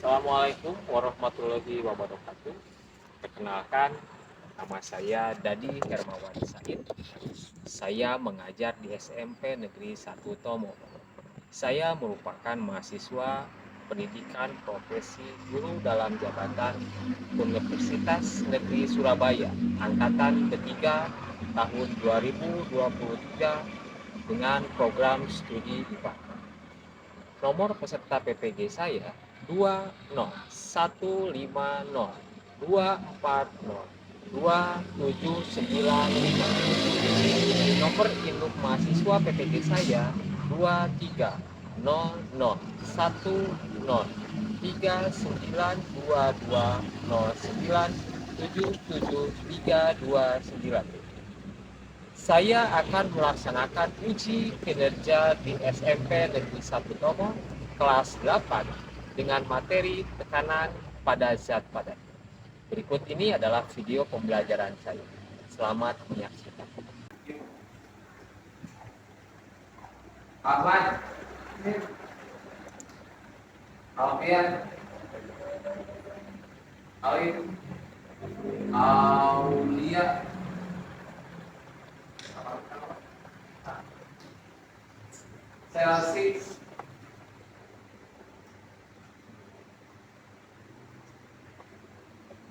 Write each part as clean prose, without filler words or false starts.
Assalamualaikum warahmatullahi wabarakatuh. Perkenalkan, nama saya Dadi Hermawan Said. Saya mengajar di SMP Negeri 1 Tomo. Saya merupakan mahasiswa pendidikan profesi guru dalam jabatan Universitas Negeri Surabaya angkatan ketiga tahun 2023 dengan program studi IPA. Nomor peserta PPG saya 2015024027995. Nomor induk mahasiswa PPG saya 2301103922097739. Saya akan melaksanakan uji kinerja di SMP Negeri 1 Tomo kelas 8 dengan materi tekanan pada zat padat. Berikut ini adalah video pembelajaran saya. Selamat menyaksikan. Ahmad, Alfian, Alif, Aulia, Celsius,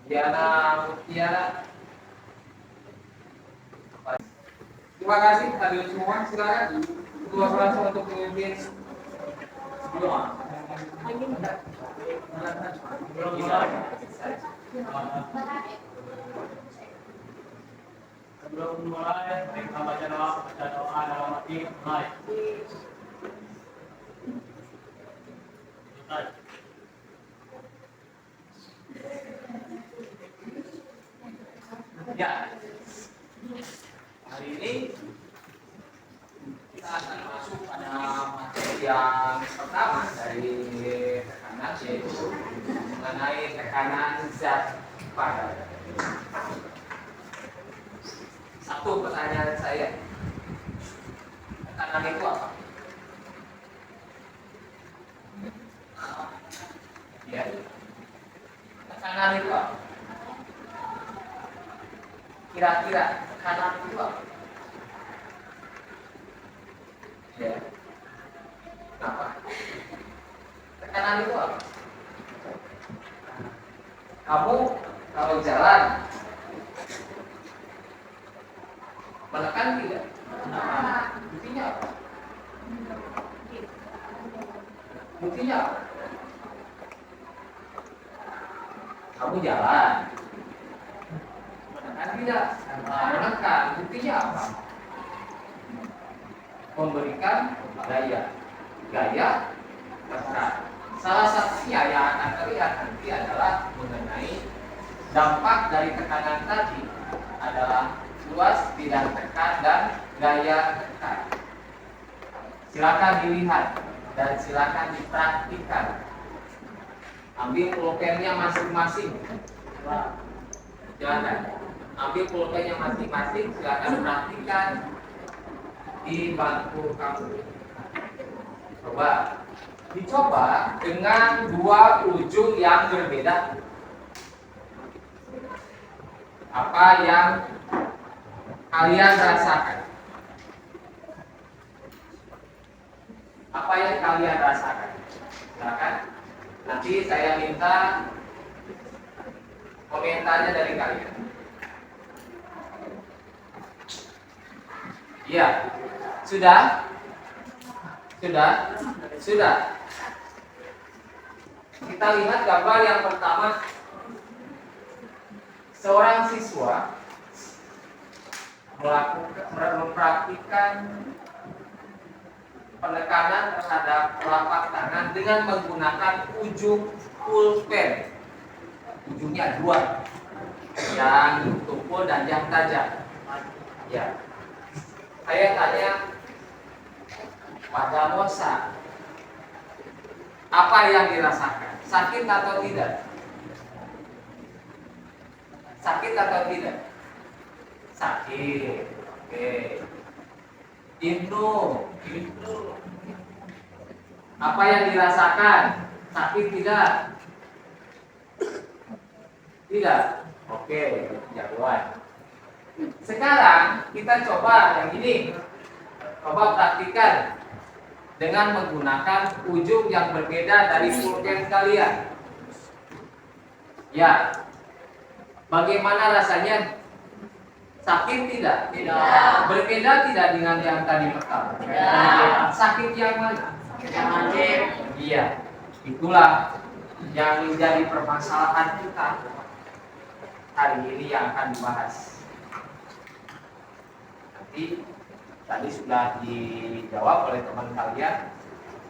Diana Mutiara. Terima kasih hadir semua. Silakan ketua kelas untuk memimpin Sebelum mulai, kita baca doa dalam hati. Mulai. Ya, hari ini kita akan masuk pada materi yang pertama dari tekanan, yaitu mengenai tekanan zat padat. Satu pertanyaan saya, tekanan itu apa? Ya, tekanan itu apa? Kira-kira tekanan itu apa? Ya. Apa? Tekanan itu apa? Kamu kalau jalan menekan tidak? Buktinya apa? Buktinya apa? Kamu jalan menekan tidak? Menekan. Buktinya apa? Memberikan gaya tekan. Salah satunya yang akan terlihat nanti adalah mengenai dampak dari tekanan tadi adalah luas bidang tekan dan gaya tekan. Silakan dilihat dan silakan dipraktikkan. Ambil pulpennya masing-masing. Silakan ambil pulpennya masing-masing. Silakan praktikkan di bangku kamu. Dicoba dengan dua ujung yang berbeda. Apa yang kalian rasakan? Apa yang kalian rasakan? Silakan. Nanti saya minta komentarnya dari kalian. Iya. Sudah? Kita lihat gambar yang pertama. Seorang siswa mempraktikkan penekanan terhadap telapak tangan dengan menggunakan ujung pulpen. Ujungnya dua, yang tumpul dan yang tajam. Ya. Saya tanya pada Mosa, apa yang dirasakan? Sakit atau tidak? Sakit atau tidak? Sakit. Oke. Ibnu. Apa yang dirasakan? Sakit tidak? Tidak. Oke, jagoan. Sekarang kita coba yang ini. Coba praktikan dengan menggunakan ujung yang berbeda dari pulpen kalian. Ya. Bagaimana rasanya? Sakit tidak? Tidak. Berbeda tidak dengan yang tadi pertama? Tidak. Sakit yang mana? Yang wajib. Iya. Itulah yang menjadi permasalahan kita hari ini yang akan dibahas. Nanti tadi sudah dijawab oleh teman kalian,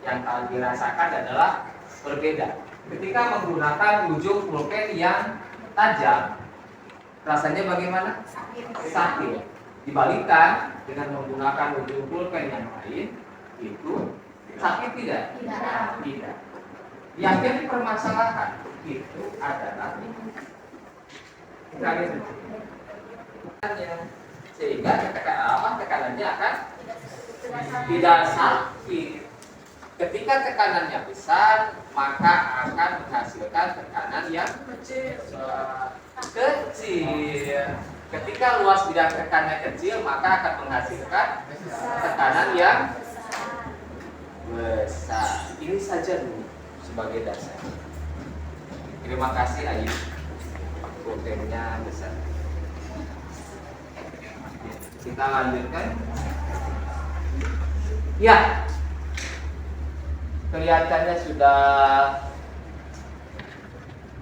yang kalian dirasakan adalah berbeda. Ketika menggunakan ujung pulpen yang tajam, rasanya bagaimana? Sakit. Dibalikkan dengan menggunakan ujung pulpen yang lain, itu sakit tidak? Tidak. Yang jadi permasalahan itu adalah sehingga tekanannya akan tidak sakit. Ketika tekanannya besar, maka akan menghasilkan tekanan yang kecil. Ketika luas bidang tekanannya kecil, maka akan menghasilkan tekanan yang besar. Ini saja dulu sebagai dasar. Terima kasih Ayu. Pulpennya besar. Kita lanjutkan. Ya, kelihatannya sudah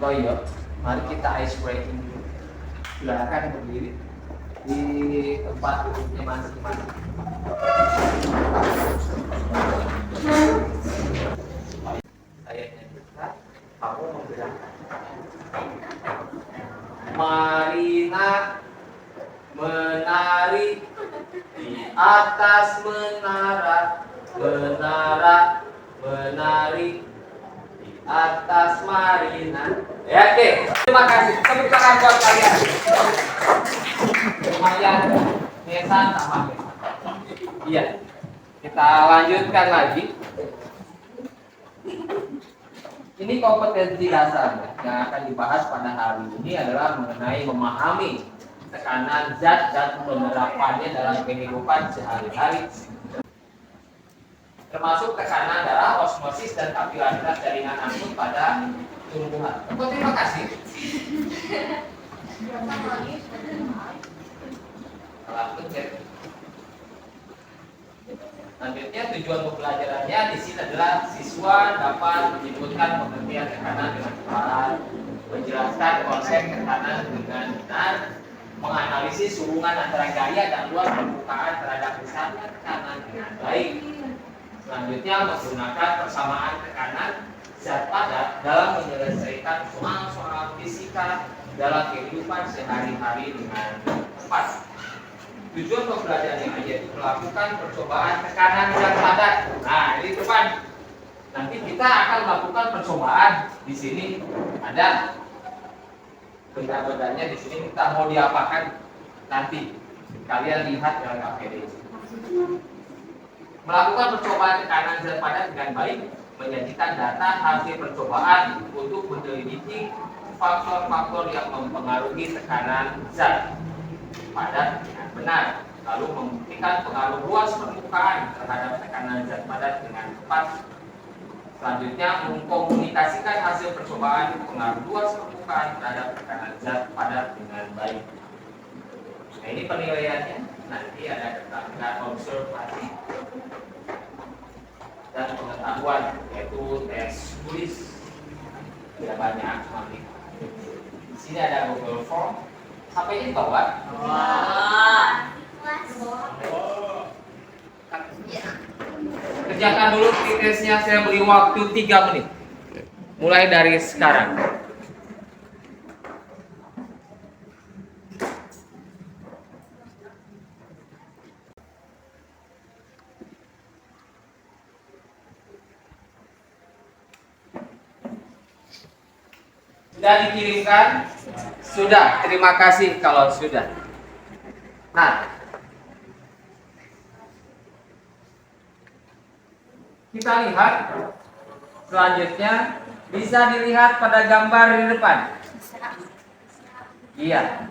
loyo. Mari kita ice breaking dulu. Silakan berdiri di tempat duduknya masing-masing. Saya nyebutkan, kamu menggerakkan. Marina menari di atas menara, menara menari di atas Marina. Ya, oke. Terima kasih. Tepuk tangan buat kalian. Lumayan Nesan sama Nesan. Iya. Kita lanjutkan lagi. Ini kompetensi dasar yang akan dibahas pada hari ini adalah mengenai memahami tekanan zat dan penerapannya dalam kehidupan sehari-hari, termasuk tekanan darah, osmosis dan kapilaritas jaringan angkut pada tumbuhan. Terima kasih. Selanjutnya tujuan pembelajarannya di sini adalah siswa dapat menyebutkan pengertian tekanan dengan cepat, menjelaskan konsep tekanan dengan benar, menganalisis hubungan antara gaya dan luas permukaan terhadap besarnya tekanan dengan baik. Selanjutnya menggunakan persamaan tekanan zat padat dalam menyelesaikan soal-soal fisika dalam kehidupan sehari-hari dengan tepat. Tujuan pembelajarannya yaitu melakukan percobaan tekanan zat padat. Nah, ini depan. Nanti kita akan melakukan percobaan. Di sini ada benda-bendanya, di sini kita mau diapakan nanti. Kalian lihat dalam KPD. Melakukan percobaan tekanan zat padat dengan baik, menyajikan data hasil percobaan untuk meneliti faktor-faktor yang mempengaruhi tekanan zat padat dengan benar, lalu membuktikan pengaruh luas permukaan terhadap tekanan zat padat dengan tepat. Selanjutnya mengkomunikasikan hasil percobaan pengaruh luas permukaan terhadap tekanan zat padat dengan baik. Nah, ini penilaiannya nanti ada tentang observasi dan pengetahuan, yaitu tes tulis. Tidak banyak nanti. Di sini ada Google Form. HP-nya di bawah. Kerjakan dulu tesnya, saya beri waktu 3 menit. Mulai dari sekarang. Sudah dikirimkan? Sudah, terima kasih kalau sudah. Nah, kita lihat selanjutnya, bisa dilihat pada gambar di depan. Iya.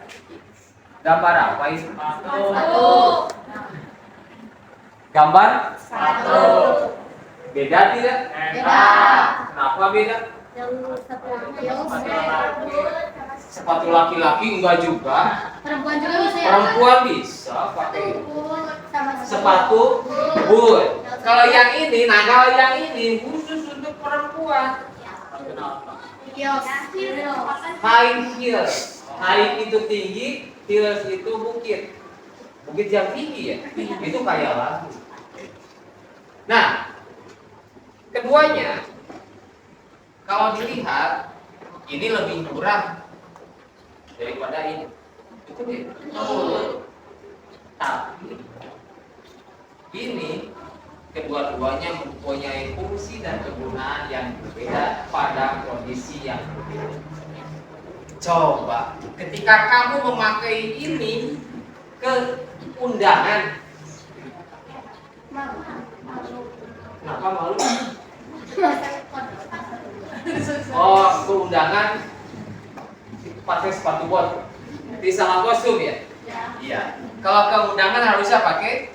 Gambar apa ini? Satu. Gambar Satu. beda tidak? Beda. Kenapa beda? Yang satu Sepatu laki-laki enggak juga. perempuan juga bisa ya? Perempuan bisa pakai Sama sepatu boot. Kalau yang ini, nah kalau yang ini khusus untuk perempuan. Kios. High heels. High itu tinggi, heels itu bukit. Bukit yang tinggi ya. Itu kayak lagu. Nah, keduanya kalau dilihat ini lebih murah daripada ini. Betul ya? Tapi ini kedua-duanya mempunyai fungsi dan kegunaan yang berbeda pada kondisi yang berbeda. Coba ketika kamu memakai ini ke undangan, kenapa malu? Oh, ke undangan pakai sepatu bot. Di salah kostum ya? Iya. Kalau ke undangan harusnya pakai,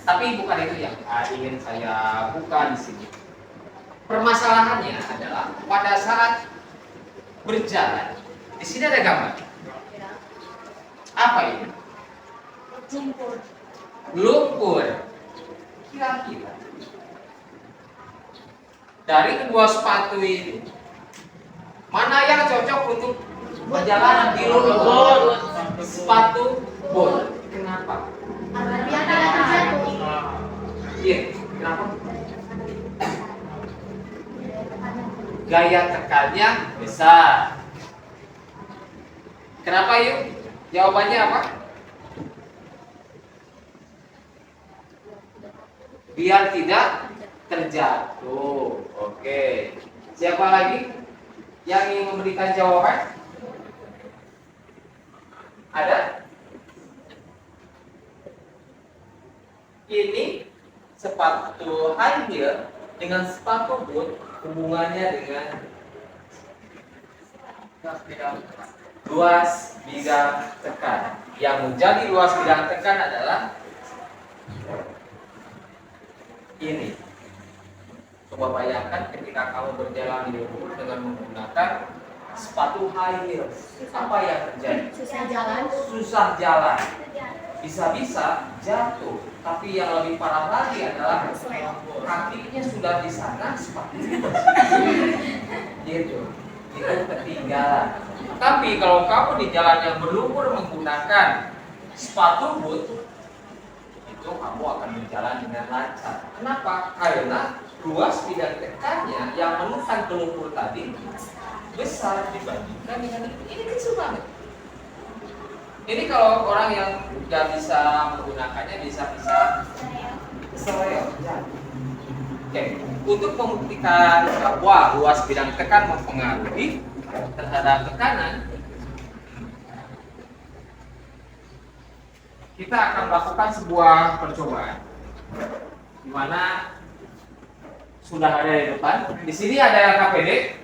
tapi bukan itu yang ingin saya buka di sini. Permasalahannya adalah pada saat berjalan, di sini ada gambar. Apa ini? Lumpur. Kira-kira dari kedua sepatu ini, mana yang cocok untuk berjalan di lumpur? Sepatu bot. Kenapa? Biar tidak terjatuh. Iya, kenapa? Gaya tekannya besar. Kenapa yuk? Jawabannya apa? Biar tidak terjatuh. Oke. Siapa lagi yang ingin memberikan jawaban? Ada? Ini sepatu high heel dengan sepatu boot hubungannya dengan luas bidang tekan. Yang menjadi luas bidang tekan adalah ini. Coba bayangkan ketika kamu berjalan di lumpur dengan menggunakan sepatu high heels, apa yang terjadi? Susah jalan. Susah jalan, bisa-bisa jatuh. Tapi yang lebih parah lagi adalah kakinya sudah di sana, sepatunya gitu, itu ketinggalan. Tapi kalau kamu di jalan yang berlumpur menggunakan sepatu boot, itu kamu akan berjalan dengan lancar. Kenapa? Karena luas bidang tekannya yang menekan ke lumpur tadi besar dibandingkan dengan ini kecil banget. Ini kalau orang yang nggak bisa menggunakannya bisa-bisa keseleo. Oke, untuk membuktikan bahwa luas bidang tekan mempengaruhi terhadap tekanan, kita akan melakukan sebuah percobaan di mana sudah ada di depan. Di sini ada LKPD.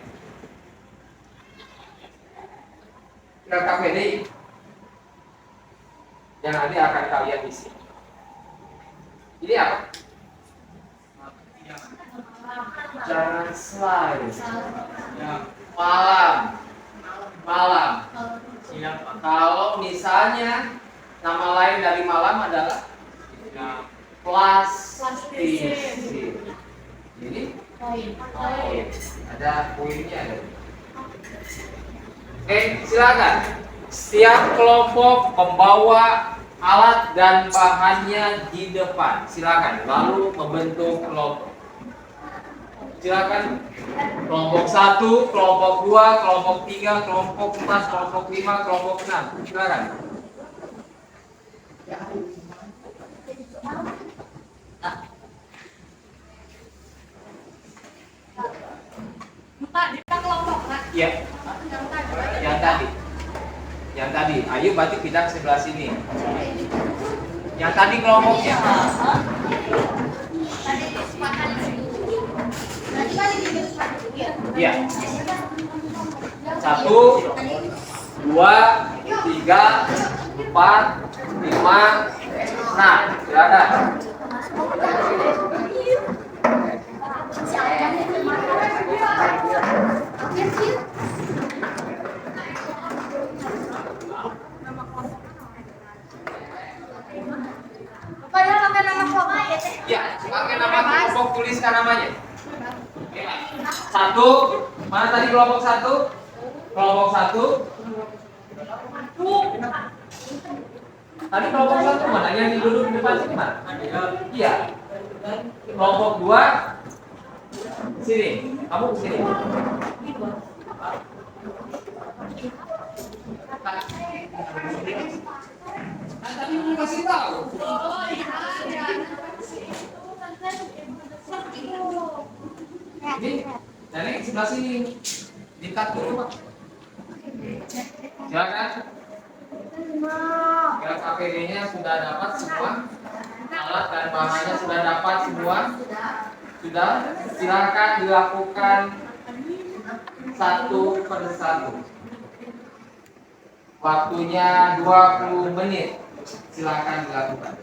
LKPD yang nanti akan kalian isi. Ini apa? Jangan slide. Malam. Kalau misalnya nama lain dari malam adalah plastik. Ini ada poinnya. Oke, silakan. Setiap kelompok membawa alat dan bahannya di depan. Silakan. Lalu membentuk kelompok. Silakan. Kelompok 1, kelompok 2, kelompok 3, kelompok 4, kelompok 5, kelompok 6. Silakan. Pak, kita kelompok, Pak. Iya. Yang tadi. Ayo berarti pindah ke sebelah sini. Yang tadi kelompoknya. Tadi sepakat. Berarti kan di sepatu ya? Iya. 1, 3, 4, 5. Nah, silakan. Pokoknya pakai nama kelompok ya, Teh. Ya, pakai nama kelompok, tuliskan namanya. Satu, mana tadi kelompok satu? Kelompok satu. Tadi kelompok satu mana? Yang duduk di depan sini mana? Iya. Kelompok dua. Sini, kamu ke sini. Tadi mau kasih tahu. Ini, dari sebelah sini. Dikat dulu, Pak. Silakan. Gelas APD-nya sudah dapat semua. Alat dan bahannya sudah dapat semua. Sudah. Silakan dilakukan satu per satu. Waktunya 20 menit. Silakan dilakukan.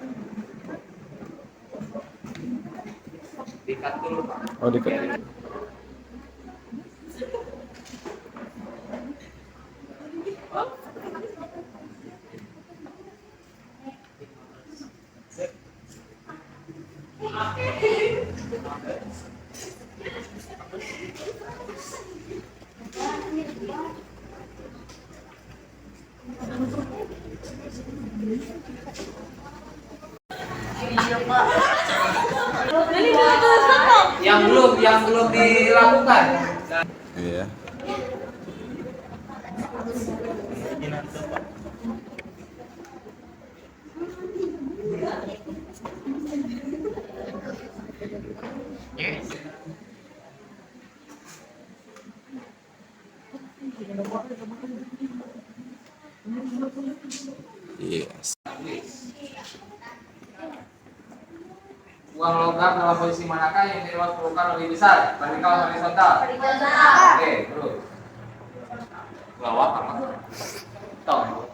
Dikat dulu, Pak. Oh, dikat. Yang belum dilakukan. Iya. Yes. Uang logam dalam posisi manakah yang diperlukan lebih besar? Vertikal, horizontal? Oke, terus. Lawak apa? Tong.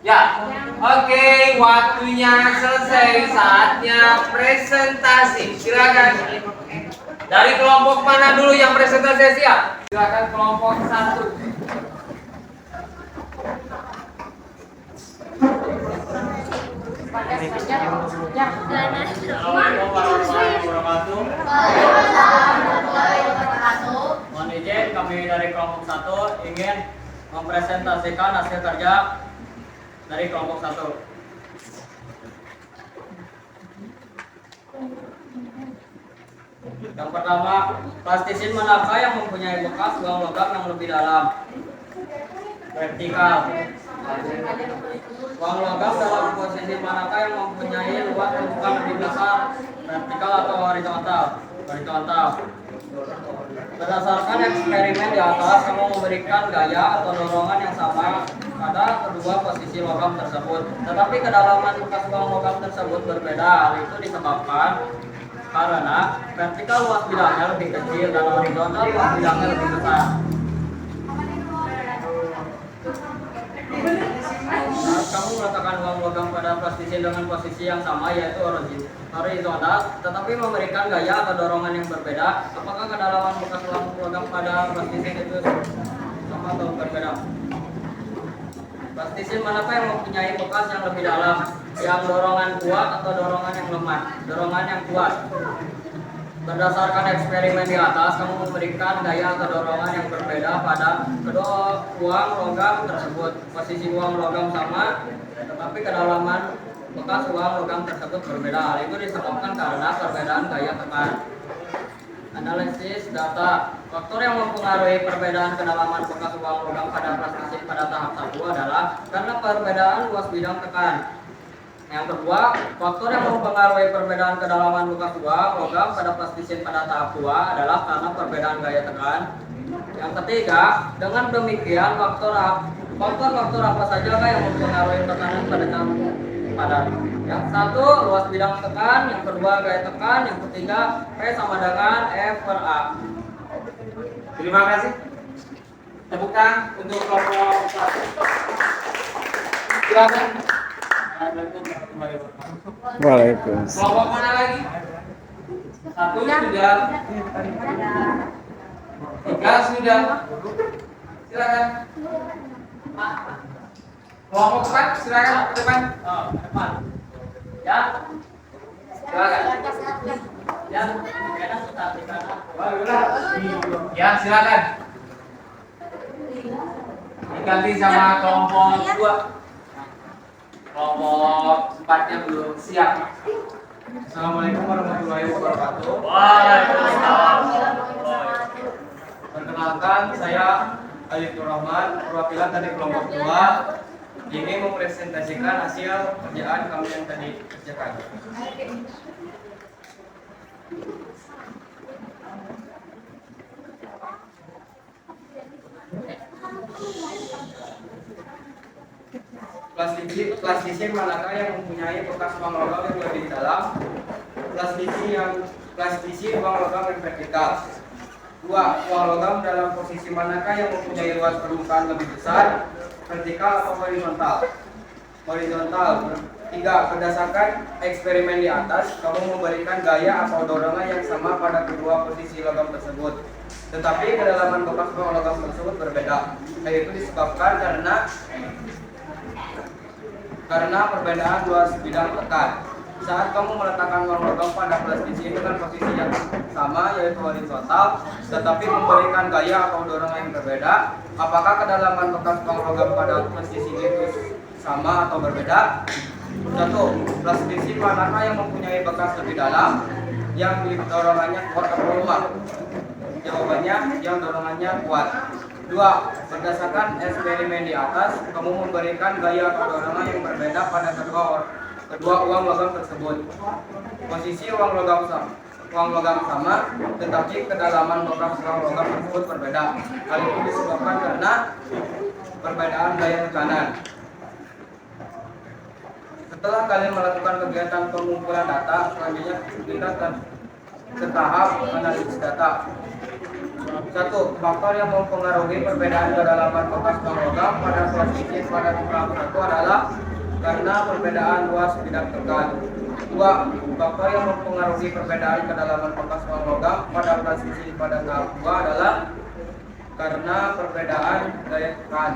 Ya, oke, waktunya selesai. Saatnya presentasi. Silakan. Dari kelompok mana dulu yang presentasi siap? Silakan kelompok 1. Assalamualaikum warahmatullahi wabarakatuh. Mohon izin, kami dari kelompok 1 ingin mempresentasikan hasil kerja dari kelompok 1. Yang pertama, plastisin manakah yang mempunyai bekas uang logam yang lebih dalam? Vertikal. Uang logam dalam posisi manakah yang mempunyai luas tumpukan lebih besar? Vertikal atau horizontal? Horizontal. Berdasarkan eksperimen di atas, kamu memberikan gaya atau dorongan yang sama pada kedua posisi logam tersebut. Tetapi kedalaman bekas uang logam tersebut berbeda. Hal itu disebabkan karena vertikal luas bidangnya lebih kecil dan horizontal luas bidangnya lebih besar. Saat kamu meletakkan uang logam pada plastisin dengan posisi yang sama yaitu horizontal, tetapi memberikan gaya atau dorongan yang berbeda, apakah kedalaman bekas uang logam pada plastisin itu sama atau berbeda? Plastisin manakah yang mempunyai bekas yang lebih dalam, yang dorongan kuat atau dorongan yang lemah? Dorongan yang kuat. Berdasarkan eksperimen di atas, kamu memberikan gaya atau dorongan yang berbeda pada kedua uang logam tersebut. Posisi uang logam sama, tetapi kedalaman bekas uang logam tersebut berbeda. Hal itu disebabkan karena perbedaan gaya tekan. Analisis data. Faktor yang mempengaruhi perbedaan kedalaman bekas uang logam pada plastisin pada tahap 1 adalah karena perbedaan luas bidang tekan. Yang kedua, faktor yang mempengaruhi perbedaan kedalaman bekas uang logam pada plastisin pada tahap 2 adalah karena perbedaan gaya tekan. Yang ketiga, dengan demikian faktor-faktor apa saja yang mempengaruhi tekanan pada tahap padat? Yang satu, luas bidang tekan. Yang kedua, gaya tekan. Yang ketiga, P sama dengan F per A. Terima kasih. Tepuk tangan untuk kelompok satu. Silakan. Waalaikumsalam. Kelompok mana lagi? Satu sudah. Tiga sudah. Silakan. Kelompok empat silakan ke depan. Depan. Ya. Silakan. Ya. Enak tetap di kanan. Ya silakan. Diganti sama kelompok dua. Kelompok empatnya belum siap. Assalamualaikum warahmatullahi wabarakatuh. Waalaikumsalam. Perkenalkan, saya Alifur Rahman, perwakilan dari kelompok 2. Ini mempresentasikan hasil kerjaan kami yang tadi kerjakan. Plastisir manakah yang mempunyai bekas uang logam yang lebih dalam? Plastisir uang logam yang vertikal. 2. Uang logam dalam posisi manakah yang mempunyai luas permukaan lebih besar, vertikal atau horizontal? Horizontal. 3. Berdasarkan eksperimen di atas, kamu memberikan gaya atau dorongan yang sama pada kedua posisi logam tersebut, tetapi kedalaman bekas uang logam tersebut berbeda, yaitu disebabkan karena perbedaan luas bidang tekan. Saat kamu meletakkan uang logam pada plastisir dengan posisi yang sama, yaitu horizontal, tetapi memberikan gaya atau dorongan yang berbeda, apakah kedalaman bekas uang logam pada plastisir itu sama atau berbeda? 1. Plastisir manakah yang mempunyai bekas lebih dalam, yang dorongannya kuat atau lemah? Jawabannya, yang dorongannya kuat. 2. Berdasarkan eksperimen di atas, kamu memberikan gaya atau dorongan yang berbeda pada kedua uang logam tersebut. Posisi uang logam sama, tetapi kedalaman bekas uang logam tersebut berbeda. Hal itu disebabkan karena perbedaan gaya tekanan. Setelah kalian melakukan kegiatan pengumpulan data, selanjutnya kita ke tahap analisis data. 1. Faktor yang mempengaruhi perbedaan kedalaman bekas uang logam pada plastisir pada tahap 1 adalah karena perbedaan luas bidang tekan. 2. Faktor yang mempengaruhi perbedaan kedalaman bekas uang logam pada plastisir pada tahap 2 adalah karena perbedaan gaya tekan.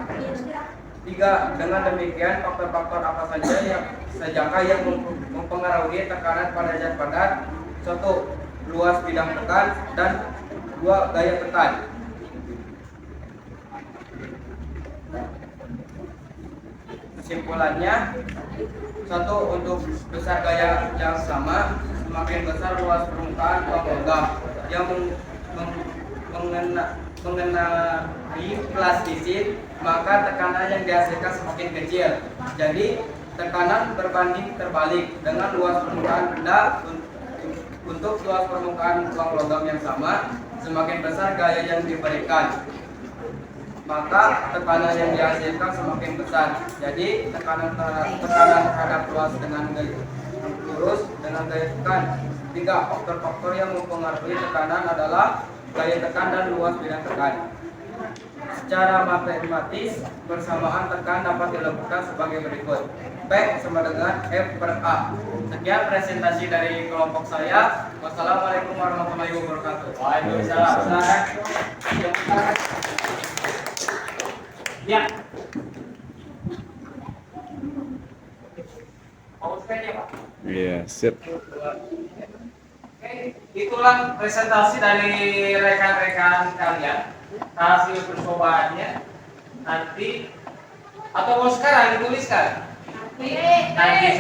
3. Dengan demikian, faktor-faktor apa saja yang mempengaruhi tekanan pada zat padat? 1. Luas bidang tekan, dan 2. Gaya tekan. Kesimpulannya, 1. Untuk besar gaya yang sama, semakin besar luas permukaan uang logam yang mengenai plastisir, maka tekanan yang dihasilkan semakin kecil. Jadi tekanan berbanding terbalik. Dengan luas permukaan benda untuk luas permukaan uang logam yang sama, semakin besar gaya yang diberikan, maka tekanan yang dihasilkan semakin besar. Jadi tekanan terhadap luas dengan gaya lurus dengan gaya tekan. 3. Faktor-faktor yang mempengaruhi tekanan adalah gaya tekan dan luas bidang tekan. Secara matematis, persamaan tekan dapat dilakukan sebagai berikut. P sama dengan F per A. Sekian presentasi dari kelompok saya. Wassalamualaikum warahmatullahi wabarakatuh. Waalaikumsalam. Silakan. Ya. Mau sepeda, Pak? Iya, sip. Oke, itulah presentasi dari rekan-rekan kalian, hasil percobaannya. Nanti atau mau sekarang dituliskan? Nanti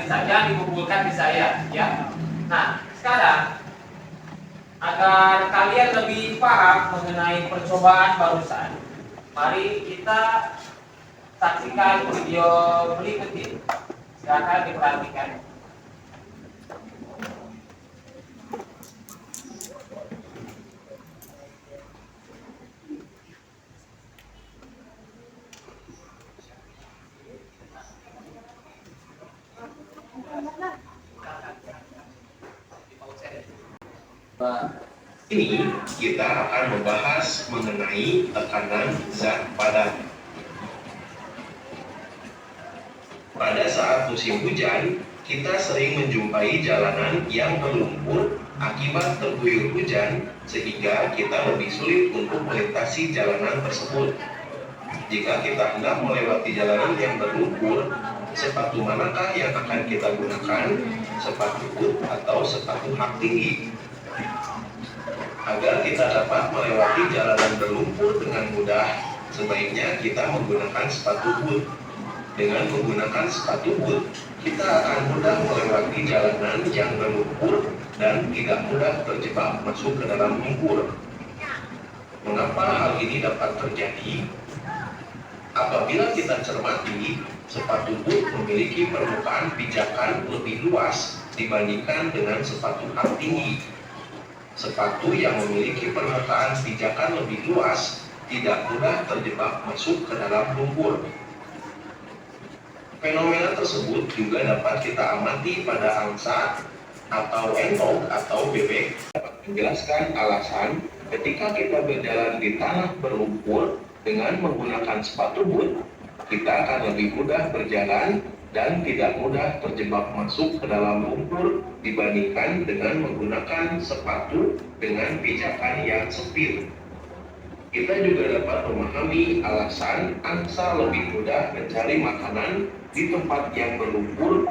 saja dikumpulkan di saya, ya. Nah, sekarang agar kalian lebih paham mengenai percobaan barusan, mari kita saksikan video berikut ini. Silakan diperhatikan. Ini kita akan membahas mengenai tekanan zat padat. Pada saat musim hujan, kita sering menjumpai jalanan yang berlumpur akibat terguyur hujan, sehingga kita lebih sulit untuk melintasi jalanan tersebut. Jika kita hendak melewati jalanan yang berlumpur, sepatu manakah yang akan kita gunakan? Sepatu boot atau sepatu hak tinggi? Agar kita dapat melewati jalanan berlumpur dengan mudah, sebaiknya kita menggunakan sepatu boot. Dengan menggunakan sepatu boot, kita akan mudah melewati jalanan yang berlumpur dan tidak mudah terjebak masuk ke dalam lumpur. Mengapa hal ini dapat terjadi? Apabila kita cermati, sepatu boot memiliki permukaan pijakan lebih luas dibandingkan dengan sepatu hak tinggi. Sepatu yang memiliki permukaan pijakan lebih luas tidak mudah terjebak masuk ke dalam lumpur. Fenomena tersebut juga dapat kita amati pada angsa atau entok atau bebek. Dapat menjelaskan alasan ketika kita berjalan di tanah berlumpur dengan menggunakan sepatu boot, kita akan lebih mudah berjalan dan tidak mudah terjebak masuk ke dalam lumpur dibandingkan dengan menggunakan sepatu dengan pijakan yang sempit. Kita juga dapat memahami alasan angsa lebih mudah mencari makanan di tempat yang berlumpur.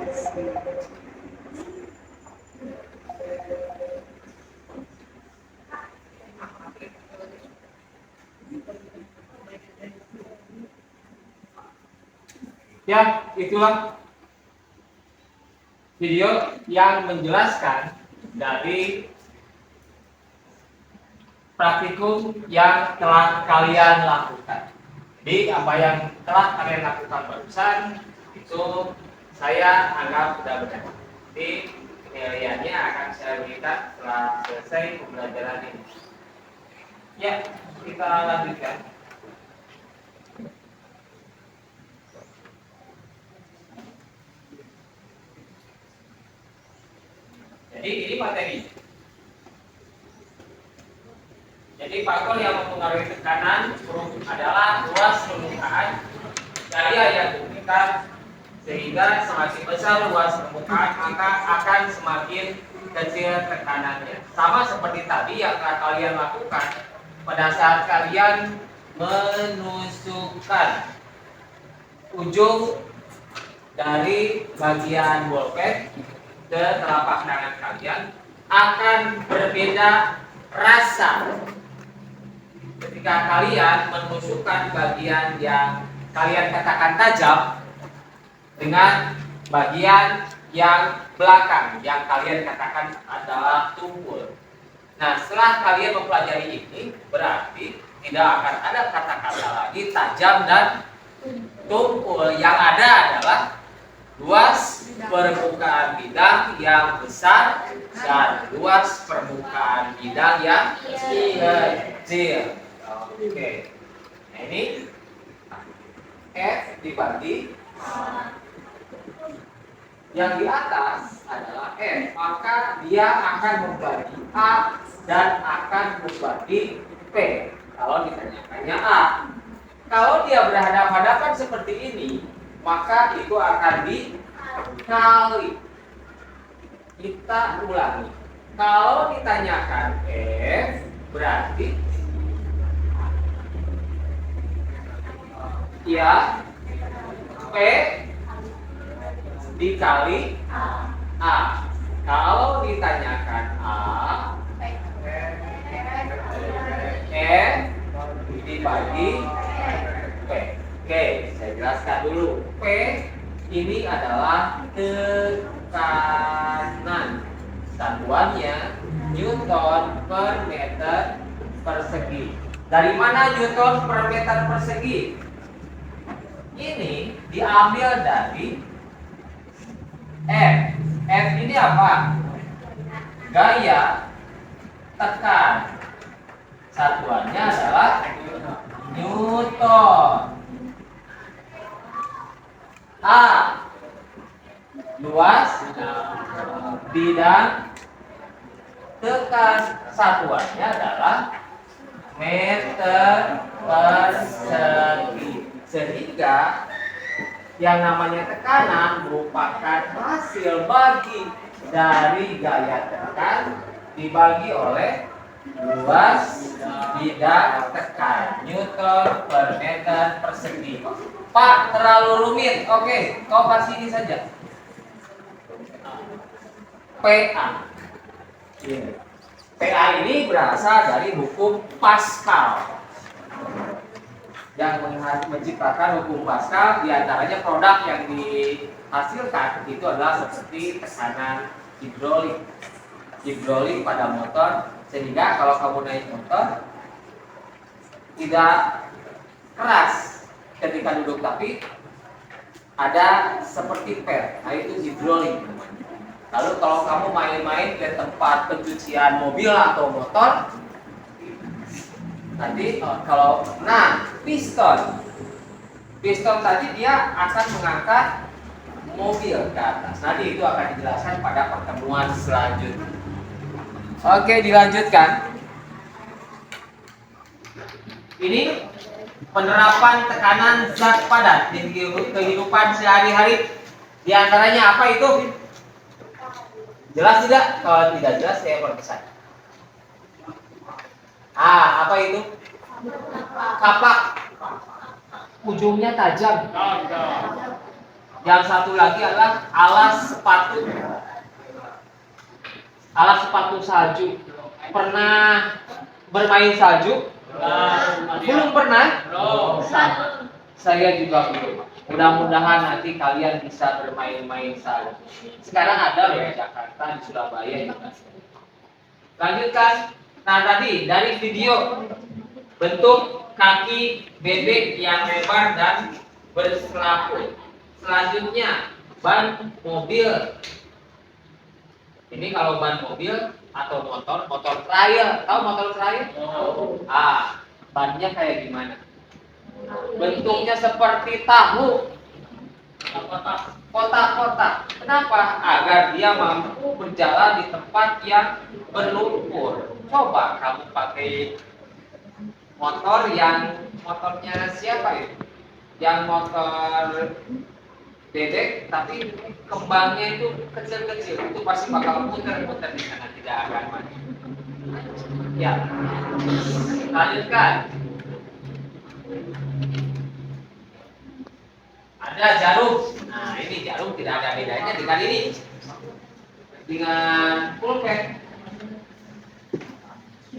Ya, itulah video yang menjelaskan dari praktikum yang telah kalian lakukan. Jadi apa yang telah kalian lakukan barusan itu saya anggap sudah benar. Jadi penilaiannya akan saya berikan setelah selesai pembelajaran ini. Ya, kita lanjutkan. Jadi ini materi. Jadi faktor yang mempengaruhi tekanan adalah luas permukaan daya yang diberikan, sehingga semakin besar luas permukaan maka akan semakin kecil tekanannya. Sama seperti tadi yang telah kalian lakukan pada saat kalian menusukkan ujung dari bagian bolpen ke telapak tangan kalian akan berbeda rasa ketika kalian menusukkan bagian yang kalian katakan tajam dengan bagian yang belakang yang kalian katakan adalah tumpul. Nah, setelah kalian mempelajari ini, berarti tidak akan ada kata-kata lagi tajam dan tumpul. Yang ada adalah luas permukaan bidang yang besar dan luas permukaan bidang yang kecil. Oke. Nah, ini F dibagi yang di atas adalah F, maka dia akan membagi A dan akan membagi P kalau ditanyakannya A. Kalau dia berhadapan-hadapan seperti ini, maka itu akan dikali. Kita ulangi. Kalau ditanyakan F, berarti ya P dikali A. Kalau ditanyakan A, F dibagi P. Oke, saya jelaskan dulu. P ini adalah tekanan. Satuannya Newton per meter persegi. Dari mana Newton per meter persegi? Ini diambil dari F. F ini apa? Gaya tekan. Satuannya adalah Newton. A, luas bidang satuannya adalah meter persegi. Sehingga yang namanya tekanan merupakan hasil bagi dari gaya tekan dibagi oleh luas bidang tekan, Newton per meter persegi. Pak, terlalu rumit. Oke, kau kasih ini saja. PA. PA ini berasal dari hukum Pascal. Yang menciptakan hukum Pascal, diantaranya produk yang dihasilkan itu adalah seperti tekanan hidrolik pada motor, sehingga kalau kamu naik motor tidak keras ketika duduk, tapi ada seperti pel, nah itu hidrolik namanya. Lalu kalau kamu main-main ke tempat pencucian mobil atau motor, nanti piston tadi dia akan mengangkat mobil ke atas. Nanti itu akan dijelaskan pada pertemuan selanjutnya. Oke, dilanjutkan. Ini penerapan tekanan zat padat di kehidupan sehari-hari. Di antaranya apa itu? Jelas tidak? Kalau tidak jelas saya berpesan. Apa itu? Kapak. Ujungnya tajam. Yang satu lagi adalah alas sepatu. Alas sepatu salju. Pernah bermain salju? Belum pernah? Saya juga belum. Mudah-mudahan nanti kalian bisa bermain-main salju. Sekarang ada di Jakarta, di Surabaya juga. Lanjutkan. Nah tadi dari video bentuk kaki bebek yang lebar dan berselaput. Selanjutnya ban mobil. Ini kalau ban mobil atau motor trail. Tahu motor trail? Bannya kayak gimana? Bentuknya seperti tahu. Kotak-kotak. Kenapa? Agar dia mampu berjalan di tempat yang berlumpur. Coba kamu pakai motornya siapa itu? Yang motor bebek tapi kembangnya itu kecil-kecil, itu pasti bakal muter-muter di sana, tidak akan maju. Ya, lanjutkan. Ada jarum. Nah, ini jarum tidak ada bedanya dengan ini, dengan pulpen.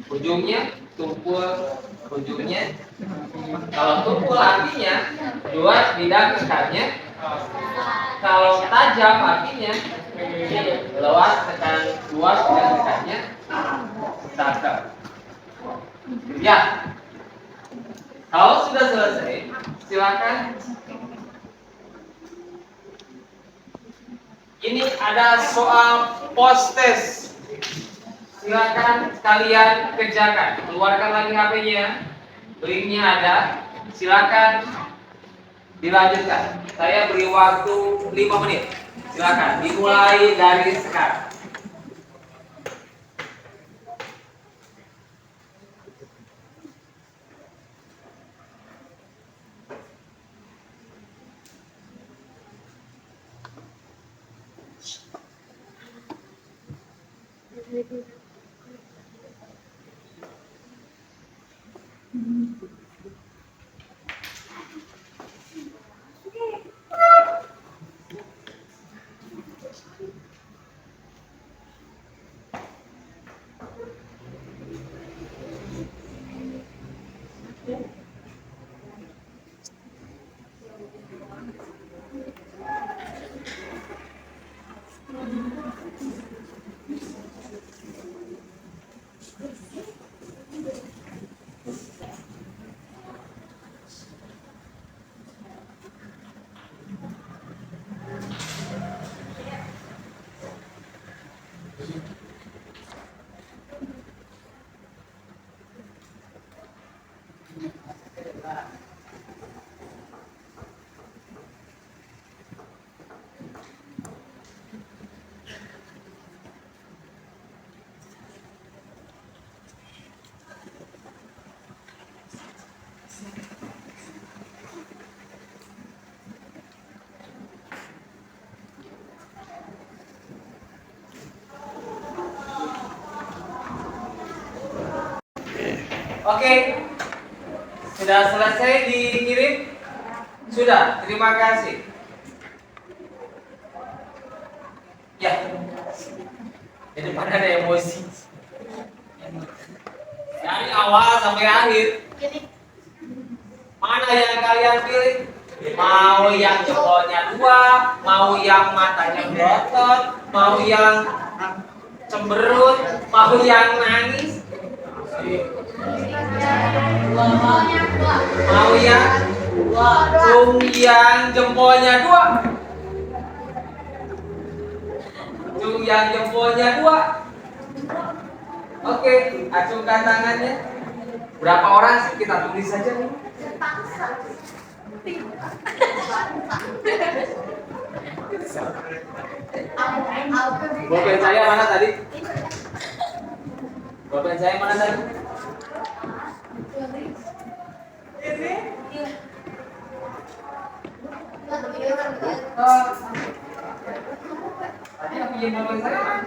Ujungnya tumpul, ujungnya. Kalau tumpul artinya luas bidang tekannya. Kalau tajam artinya luas bidang tekannya tajam. Ya. Kalau sudah selesai, silakan. Ini ada soal post test. Silakan kalian kerjakan. Keluarkan lagi HP-nya. Linknya ada. Silakan dilanjutkan. Saya beri waktu 5 menit. Silakan dimulai dari sekarang. Oke. Sudah selesai dikirim? Sudah, terima kasih. Ya. Jadi mana ada emosi? Dari awal sampai akhir. Mana yang kalian pilih? Mau yang jempolnya 2, mau yang matanya berotot, mau yang cemberut, mau yang nangis, mau yang yang jempolnya 2, yang jempolnya 2. Oke, acungkan tangannya. Berapa orang sih kita tulis saja nih? Bolpen saya mana tadi? Bolpen saya mana tadi? Tadi yang pinjam bolpen saya mana?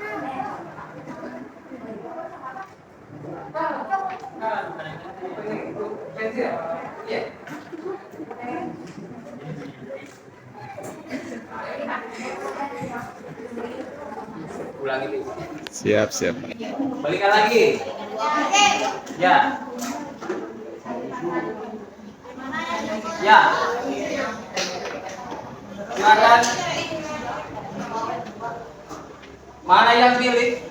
Pensil? Iya. Ulang itu. Siap, siap. Balikan lagi. Ya. Ya. Silakan. Mana yang pilih?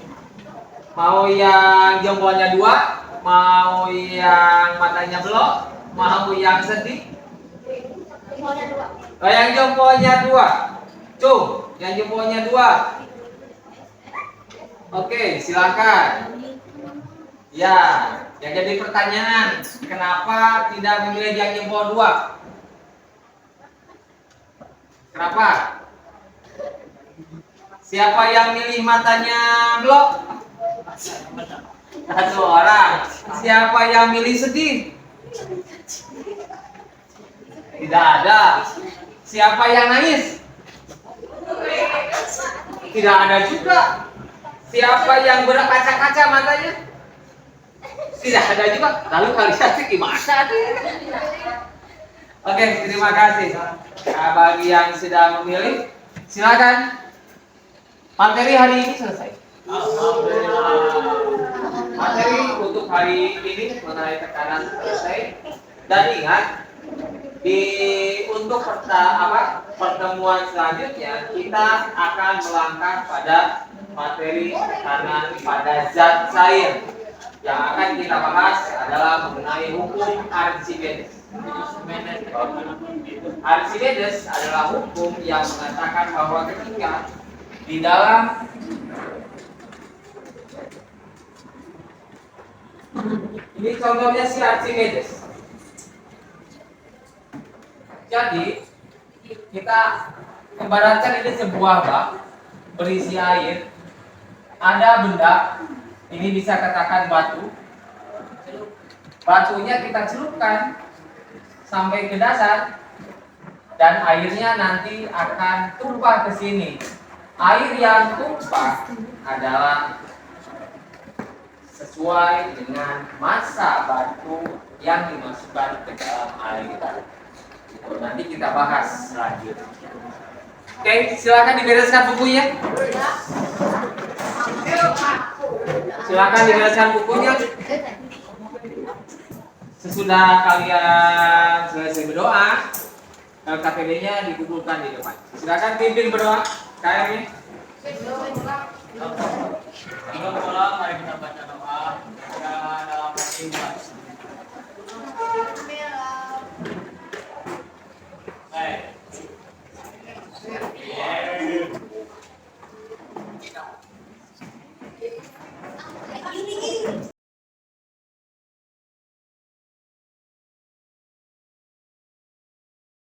Mau yang jempolnya 2, mau yang matanya belok, mau yang sedih? Oh, yang jempolnya 2. Cung, yang jempolnya 2. Oke, silakan. Ya, yang jadi pertanyaan, kenapa tidak memilih yang jempol 2? Kenapa? Siapa yang milih matanya blok? 1 orang. Siapa yang milih sedih? Tidak ada. Siapa yang nangis? Tidak ada juga. Siapa yang berkaca-kaca matanya? Tidak ada juga. Lalu kalian sih gimana? Oke, terima kasih. Nah, bagi yang sudah memilih, silakan. Materi hari ini selesai. Materi untuk hari ini mengenai tekanan selesai. Dan ingat, untuk pertemuan selanjutnya kita akan melangkah pada materi tekanan pada zat cair. Yang akan kita bahas adalah mengenai hukum Archimedes. Archimedes adalah hukum yang mengatakan bahwa ketika di dalam ini contohnya si Archimedes. Jadi kita ibaratkan ini sebuah bak berisi air. Ada benda, ini bisa katakan batu. Batunya kita celupkan sampai ke dasar dan airnya nanti akan tumpah ke sini. Air yang tumpah adalah sesuai dengan massa batu yang dimasukkan ke dalam air. Nanti kita bahas selanjutnya. Oke, silakan dibereskan bukunya. Silakan dibereskan bukunya. Sesudah kalian selesai berdoa, KPD-nya dikumpulkan di depan. Silakan pimpin berdoa. KM-nya. Mari kita baca doa dalam hati